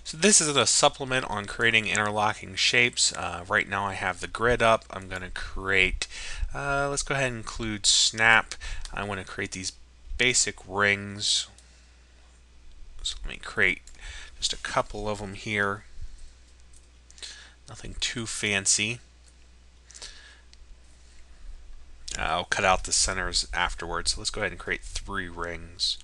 So this is a supplement on creating interlocking shapes. Right now I have the grid up. I'm going to create, let's go ahead and include snap. I want to create these basic rings. So let me create just a couple of them here. Nothing too fancy. I'll cut out the centers afterwards. So let's go ahead and create 3 rings.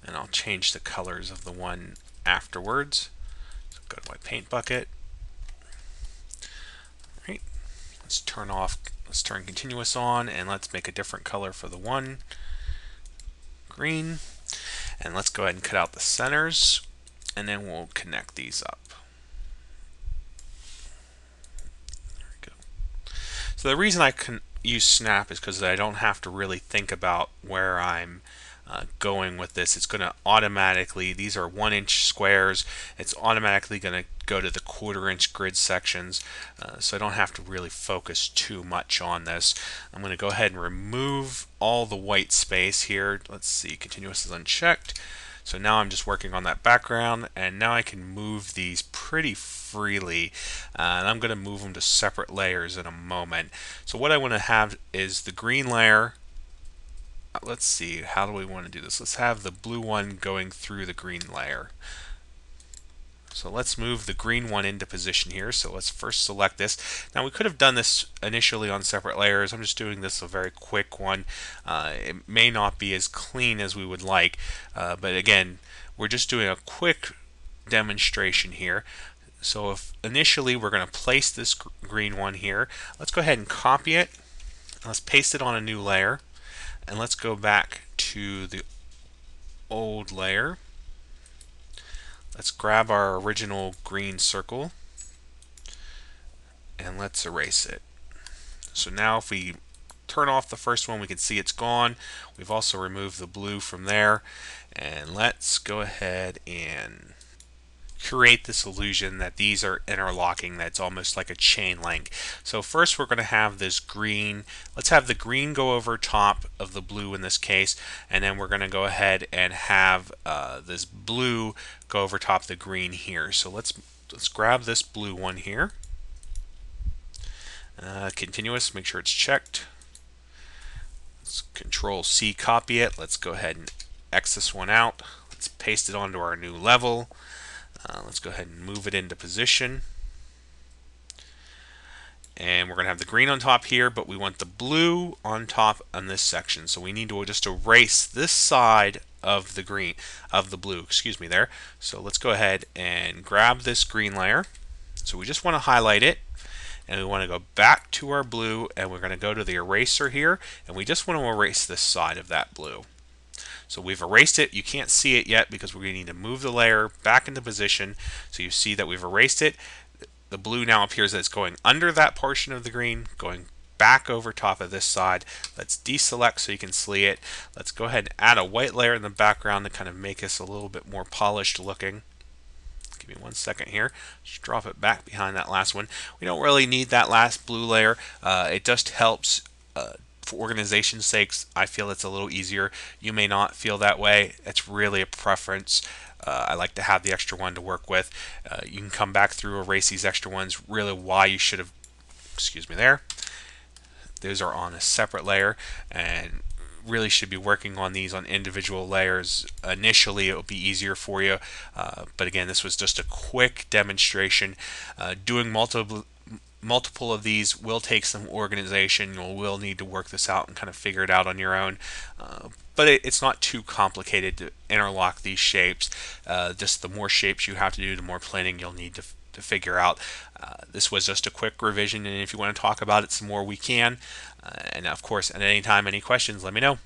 And I'll change the colors of the one afterwards. So go to my paint bucket. Alright, let's turn continuous on, and let's make a different color for the one, green. And let's go ahead and cut out the centers, and then we'll connect these up. There we go. So the reason I can use snap is because I don't have to really think about where I'm going with this. It's going to automatically, these are 1-inch squares, it's automatically going to go to the 1/4-inch grid sections, so I don't have to really focus too much on this. I'm going to go ahead and remove all the white space here. Let's see, continuous is unchecked. So now I'm just working on that background, and now I can move these pretty freely, and I'm going to move them to separate layers in a moment. So what I want to have is the green layer. Let's see, how do we want to do this? Let's have the blue one going through the green layer. So let's move the green one into position here. So let's first select this. Now we could have done this initially on separate layers. I'm just doing this a very quick one. It may not be as clean as we would like, but again, we're just doing a quick demonstration here. So if initially we're going to place this green one here, let's go ahead and copy it. Let's paste it on a new layer. And let's go back to the old layer. Let's grab our original green circle and let's erase it. So now if we turn off the first one, we can see it's gone. We've also removed the blue from there. And let's go ahead and create this illusion that these are interlocking, that's almost like a chain link. So first we're going to have this green. Let's have the green go over top of the blue in this case, and then we're going to go ahead and have this blue go over top of the green here. So let's grab this blue one here. Continuous, make sure it's checked. Let's Control C, copy it. Let's go ahead and X this one out. Let's paste it onto our new level. Let's go ahead and move it into position. And we're going to have the green on top here, but we want the blue on top on this section. So we need to just erase this side of the green, of the blue, excuse me there. So let's go ahead and grab this green layer. So we just want to highlight it, and we want to go back to our blue, and we're going to go to the eraser here, and we just want to erase this side of that blue. So we've erased it. You can't see it yet because we're going to need to move the layer back into position. So you see that we've erased it. The blue now appears that it's going under that portion of the green, going back over top of this side. Let's deselect so you can see it. Let's go ahead and add a white layer in the background to kind of make us a little bit more polished looking. Give me 1 second here. Just drop it back behind that last one. We don't really need that last blue layer. It just helps for organization's sakes. I feel it's a little easier. You may not feel that way. It's really a preference. I like to have the extra one to work with. You can come back through, erase these extra ones. Really why you should have, excuse me there. Those are on a separate layer, and really should be working on these on individual layers. Initially it will be easier for you, but again, this was just a quick demonstration. Doing multiple of these will take some organization. You will need to work this out and kind of figure it out on your own. But it's not too complicated to interlock these shapes. Just the more shapes you have to do, the more planning you'll need to figure out. This was just a quick revision, and if you want to talk about it some more, we can. And of course, at any time, any questions, let me know.